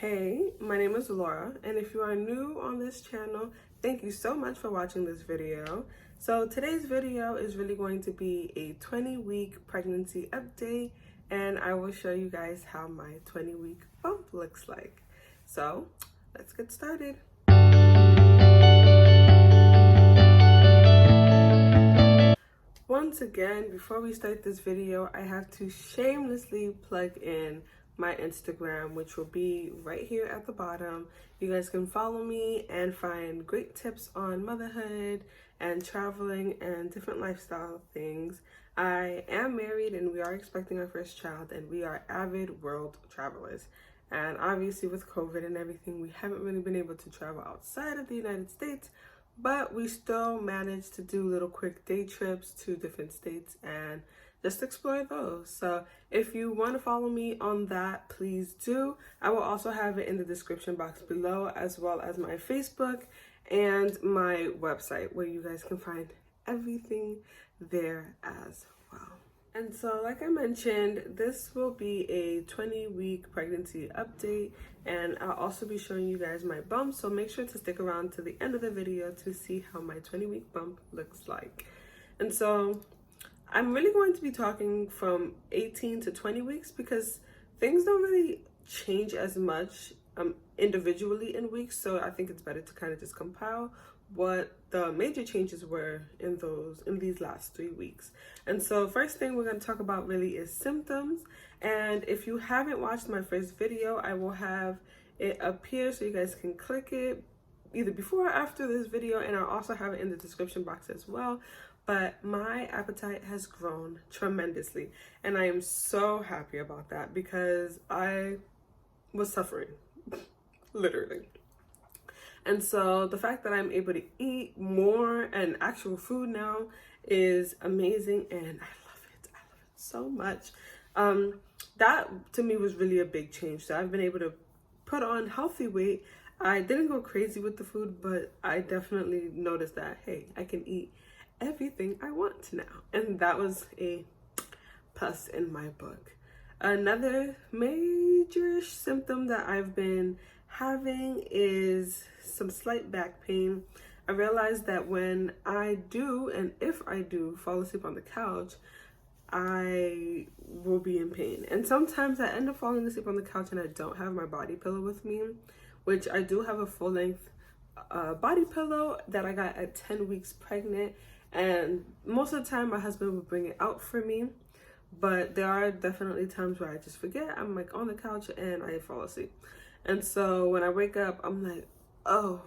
Hey, my name is Laura, and if you are new on this channel, thank you so much for watching this video. So today's video is really going to be a 20-week pregnancy update, and I will show you guys how my 20-week bump looks like. So let's get started. Once again, before we start this video, I have to shamelessly plug in my Instagram, which will be right here at the bottom. You guys can follow me and find great tips on motherhood and traveling and different lifestyle things. I am married and we are expecting our first child, and we are avid world travelers. And obviously with COVID and everything, we haven't really been able to travel outside of the United States, but we still managed to do little quick day trips to different states and just explore those. So if you want to follow me on that, please do. I will also have it in the description box below, as well as my Facebook and my website, where you guys can find everything there as well. And so, like I mentioned, this will be a 20-week pregnancy update, and I'll also be showing you guys my bump, so make sure to stick around to the end of the video to see how my 20-week bump looks like. And so I'm really going to be talking from 18 to 20 weeks because things don't really change as much individually in weeks, so I think it's better to kind of just compile what the major changes were in these last 3 weeks. And so first thing we're going to talk about really is symptoms. And if you haven't watched my first video, I will have it up here so you guys can click it either before or after this video, and I'll also have it in the description box as well. But my appetite has grown tremendously, and I am so happy about that because I was suffering literally. And so the fact that I'm able to eat more and actual food now is amazing, and I love it. I love it so much. That to me was really a big change. So I've been able to put on healthy weight. I didn't go crazy with the food, but I definitely noticed that, hey, I can eat everything I want now. And that was a plus in my book. Another major symptom that I've been having is some slight back pain. I realized that when I do, and if I do, fall asleep on the couch, I will be in pain. And sometimes I end up falling asleep on the couch and I don't have my body pillow with me, which I do have a full-length body pillow that I got at 10 weeks pregnant. And most of the time my husband would bring it out for me, but there are definitely times where I just forget. I'm like on the couch and I fall asleep. And so when I wake up, I'm like, oh,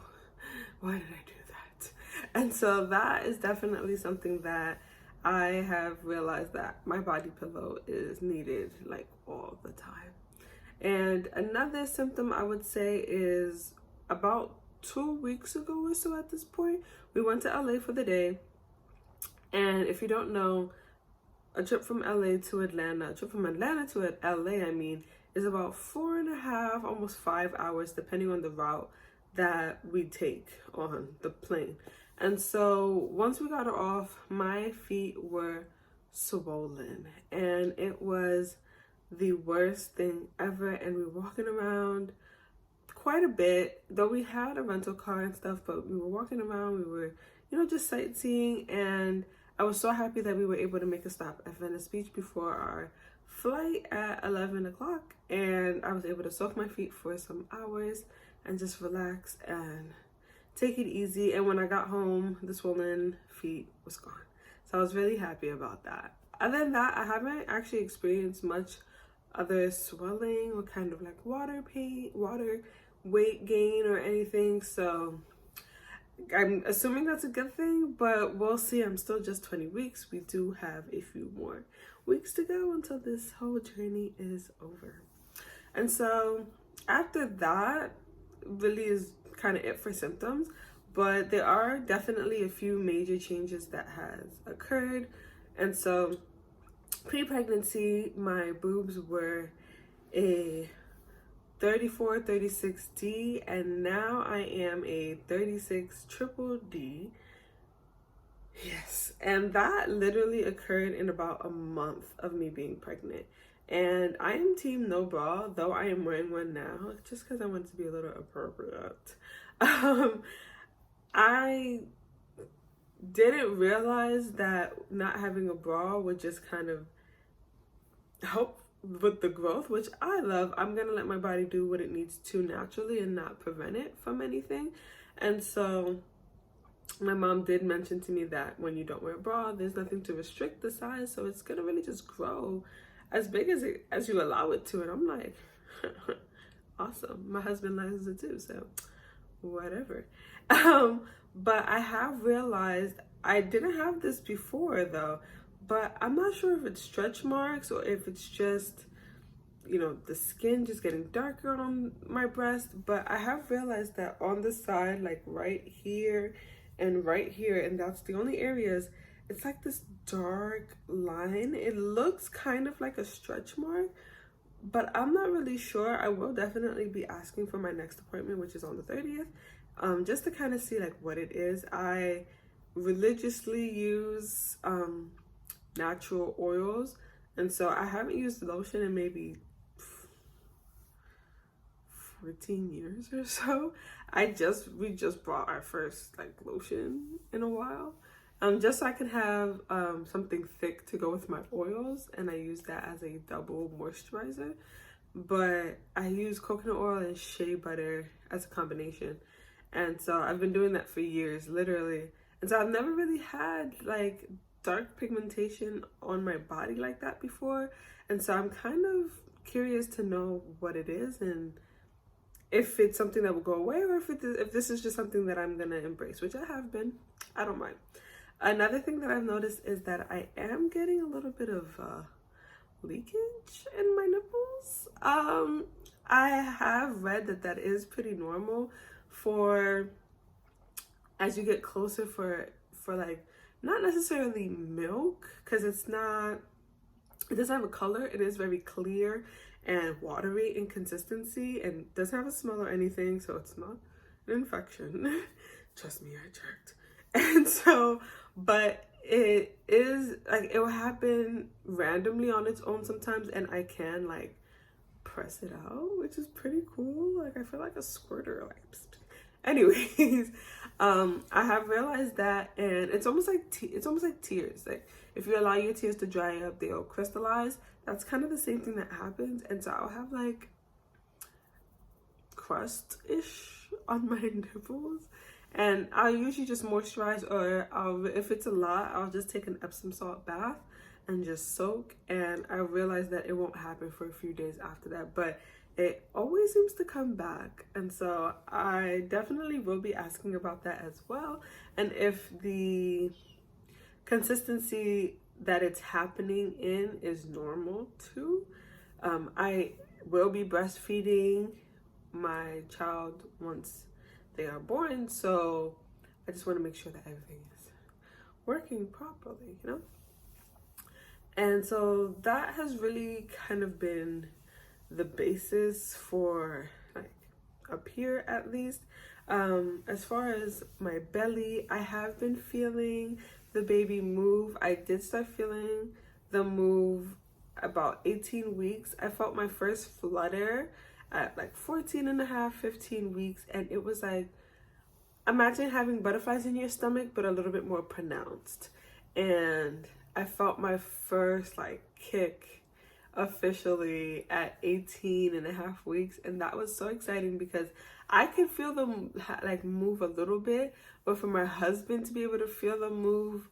why did I do that? And so that is definitely something that I have realized that my body pillow is needed like all the time. And another symptom I would say is about 2 weeks ago or so at this point, we went to LA for the day. And if you don't know, a trip from LA to Atlanta, a trip from Atlanta to LA, is about 4.5, almost 5 hours, depending on the route that we take on the plane. And so once we got off, my feet were swollen, and it was the worst thing ever. And we were walking around quite a bit, though we had a rental car and stuff, but we were walking around, we were, just sightseeing, and I was so happy that we were able to make a stop at Venice Beach before our flight at 11 o'clock, and I was able to soak my feet for some hours and just relax and take it easy. And when I got home, the swollen feet was gone. So I was really happy about that. Other than that, I haven't actually experienced much other swelling or kind of like water weight gain or anything. So I'm assuming that's a good thing, but we'll see. I'm still just 20 weeks. We do have a few more weeks to go until this whole journey is over. And so after that really is kind of it for symptoms, but there are definitely a few major changes that has occurred. And so pre-pregnancy, my boobs were a 34, 36D, and now I am a 36 triple D. Yes, and that literally occurred in about a month of me being pregnant. And I am team no bra, though I am wearing one now, just because I want to be a little appropriate. Um, I didn't realize that not having a bra would just kind of help with the growth, which I love. I'm gonna let my body do what it needs to naturally and not prevent it from anything. And so my mom did mention to me that when you don't wear a bra, there's nothing to restrict the size, so it's gonna really just grow as big as you allow it to. And I'm like, awesome. My husband likes it too, so whatever. But I have realized I didn't have this before though, but I'm not sure if it's stretch marks or if it's just, you know, the skin just getting darker on my breast. But I have realized that on the side, like right here and right here, and that's the only areas, it's like this dark line. It looks kind of like a stretch mark, but I'm not really sure. I will definitely be asking for my next appointment, which is on the 30th, just to kind of see like what it is. I religiously use natural oils, and so I haven't used lotion in maybe 14 years or so. We just bought our first like lotion in a while, just so I can have something thick to go with my oils, and I use that as a double moisturizer. But I use coconut oil and shea butter as a combination, and so I've been doing that for years, literally. And so I've never really had like dark pigmentation on my body like that before, and so I'm kind of curious to know what it is and if it's something that will go away, or if this is just something that I'm gonna embrace, which I have been. I don't mind. Another thing that I've noticed is that I am getting a little bit of leakage in my nipples. I have read that that is pretty normal for as you get closer for like not necessarily milk, because it doesn't have a color. It is very clear and watery in consistency and doesn't have a smell or anything, so it's not an infection. Trust me, I checked. And so, but it is like, it will happen randomly on its own sometimes, and I can like press it out, which is pretty cool. Like I feel like a squirter, like anyways. I have realized that, and it's almost like tears. Like if you allow your tears to dry up, they'll crystallize. That's kind of the same thing that happens. And so I'll have like crust-ish on my nipples, and I'll usually just moisturize, or if it's a lot, I'll just take an Epsom salt bath and just soak. And I realize that it won't happen for a few days after that, but it always seems to come back. And so I definitely will be asking about that as well, and if the consistency that it's happening in is normal too. I will be breastfeeding my child once they are born, so I just want to make sure that everything is working properly, you know? And so that has really kind of been the basis for like up here at least. As far as my belly, I have been feeling the baby move. I did start feeling the move about 18 weeks. I felt my first flutter at like 14 and a half, 15 weeks, and it was like, imagine having butterflies in your stomach but a little bit more pronounced. And I felt my first like kick officially at 18 and a half weeks, and that was so exciting because I could feel them like move a little bit, but for my husband to be able to feel them move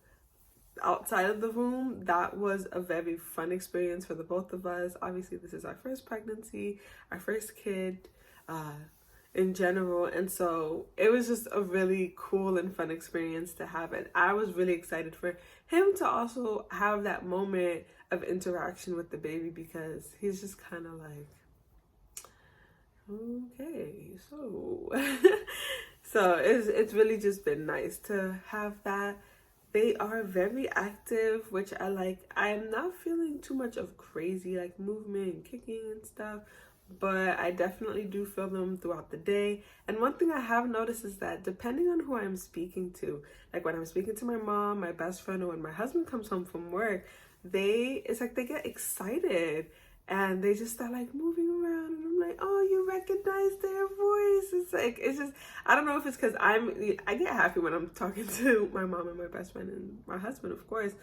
outside of the womb, that was a very fun experience for the both of us. Obviously this is our first pregnancy, our first kid in general, and so it was just a really cool and fun experience to have. And I was really excited for him to also have that moment of interaction with the baby, because he's just kind of like, okay, so so it's really just been nice to have that. They are very active, which I like. I'm not feeling too much of crazy like movement and kicking and stuff, but I definitely do feel them throughout the day. And one thing I have noticed is that depending on who I'm speaking to, like when I'm speaking to my mom, my best friend, or when my husband comes home from work, it's like they get excited. and they just start like moving around, and I'm like, oh, you recognize their voice. It's like, it's just, I don't know if it's because I get happy when I'm talking to my mom and my best friend and my husband, of course.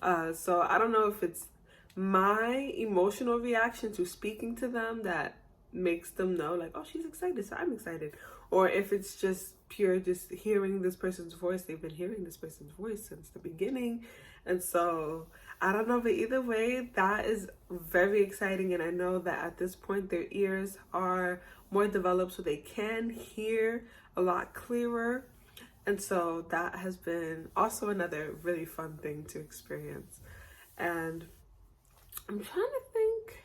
So I don't know if it's my emotional reaction to speaking to them that makes them know like, oh, she's excited, so I'm excited, or if it's just pure just hearing this person's voice. They've been hearing this person's voice since the beginning, and so I don't know, but either way, that is very exciting. And I know that at this point their ears are more developed, so they can hear a lot clearer, and so that has been also another really fun thing to experience. And I'm trying to think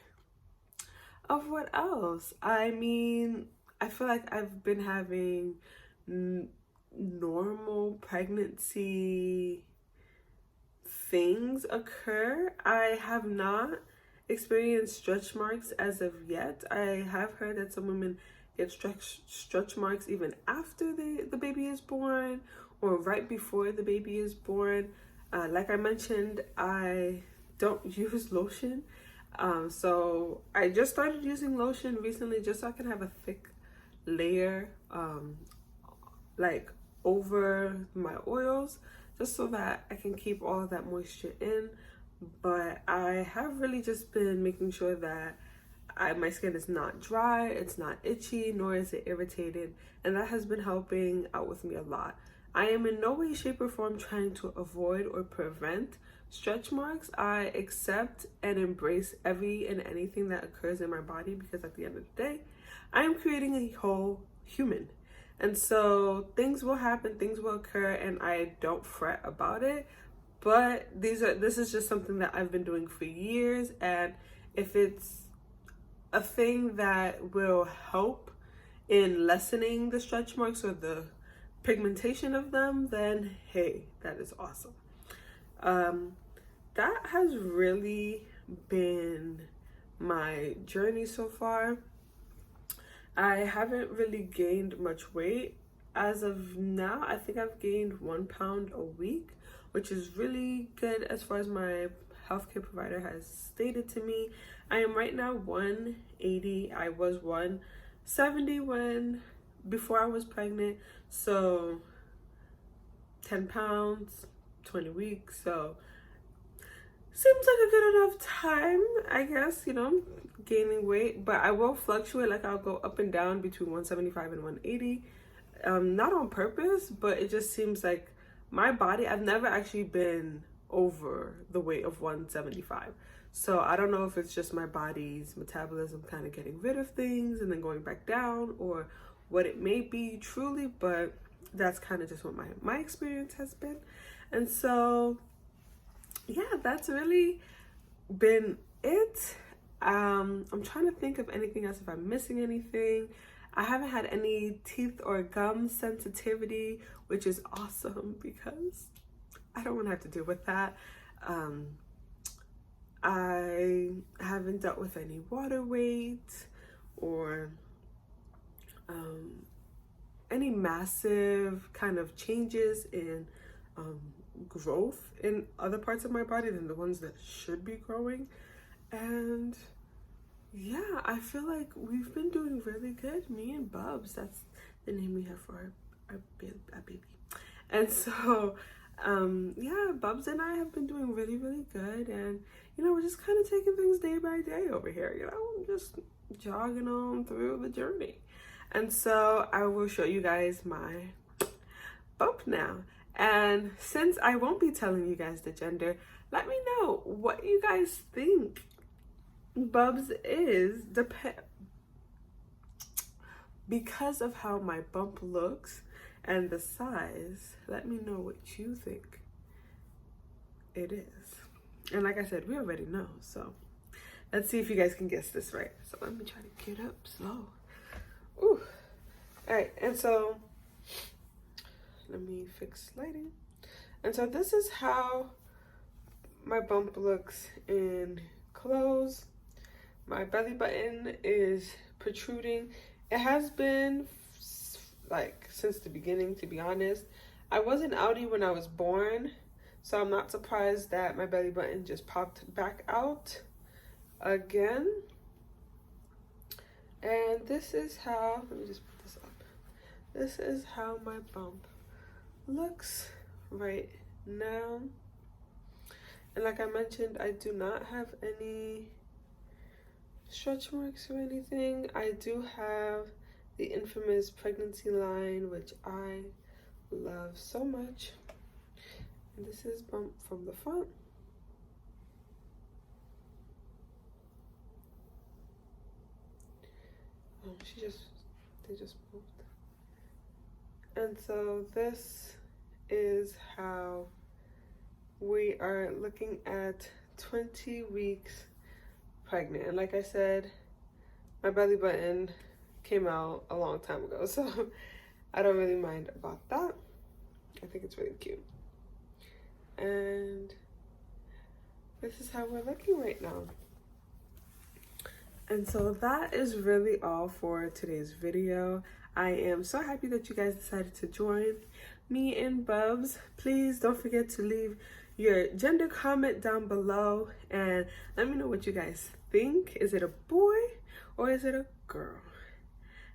of what else. I mean, I feel like I've been having normal pregnancy things occur. I have not experienced stretch marks as of yet. I have heard that some women get stretch marks even after the baby is born or right before the baby is born. Like I mentioned, I don't use lotion. So I just started using lotion recently just so I can have a thick layer like over my oils, just so that I can keep all of that moisture in. But I have really just been making sure that my skin is not dry, it's not itchy, nor is it irritated, and that has been helping out with me a lot. I am in no way, shape, or form trying to avoid or prevent stretch marks. I accept and embrace every and anything that occurs in my body, because at the end of the day, I am creating a whole human. And so things will happen, things will occur, and I don't fret about it. But this is just something that I've been doing for years, and if it's a thing that will help in lessening the stretch marks or the pigmentation of them, then hey, that is awesome. That has really been my journey so far. I haven't really gained much weight. As of now, I think I've gained 1 pound a week, which is really good as far as my healthcare provider has stated to me. I am right now 180. I was 170 before I was pregnant. So 10 pounds, 20 weeks. So seems like a good enough time, I guess, gaining weight. But I will fluctuate, like I'll go up and down between 175 and 180. Not on purpose, but it just seems like my body, I've never actually been over the weight of 175. So I don't know if it's just my body's metabolism kind of getting rid of things and then going back down, or what it may be truly, but that's kind of just what my experience has been. And so yeah, that's really been it. I'm trying to think of anything else, if I'm missing anything. I haven't had any teeth or gum sensitivity, which is awesome because I don't want to have to deal with that. I haven't dealt with any water weight or any massive kind of changes in growth in other parts of my body than the ones that should be growing. And yeah, I feel like we've been doing really good. Me and Boobs, that's the name we have for our baby. And so yeah, Boobs and I have been doing really, really good. And we're just kind of taking things day by day over here, just jogging on through the journey. And so I will show you guys my bump now. And since I won't be telling you guys the gender, let me know what you guys think Boobs is, because of how my bump looks and the size. Let me know what you think it is. And like I said, we already know, so let's see if you guys can guess this right. So let me try to get up slow. Ooh. All right, and so let me fix lighting. And so this is how my bump looks in clothes. My belly button is protruding. It has been like since the beginning, to be honest. I was an outie when I was born, so I'm not surprised that my belly button just popped back out. again. And this is how, let me just put this up. This is how my bump looks right now. And like I mentioned, I do not have any stretch marks or anything. I do have the infamous pregnancy line, which I love so much. And this is bump from the front. Oh, they just moved. And so this is how we are looking at 20 weeks pregnant. And like I said, my belly button came out a long time ago, so I don't really mind about that. I think it's really cute. And this is how we're looking right now. And so that is really all for today's video. I am so happy that you guys decided to join me in Boobs. Please don't forget to leave your gender comment down below and let me know what you guys think. Is it a boy or is it a girl?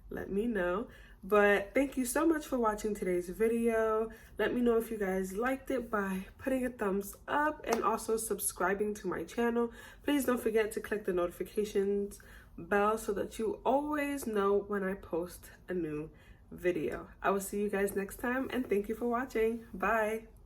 Let me know. But thank you so much for watching today's video. Let me know if you guys liked it by putting a thumbs up and also subscribing to my channel. Please don't forget to click the notifications bell so that you always know when I post a new video. I will see you guys next time and thank you for watching. Bye.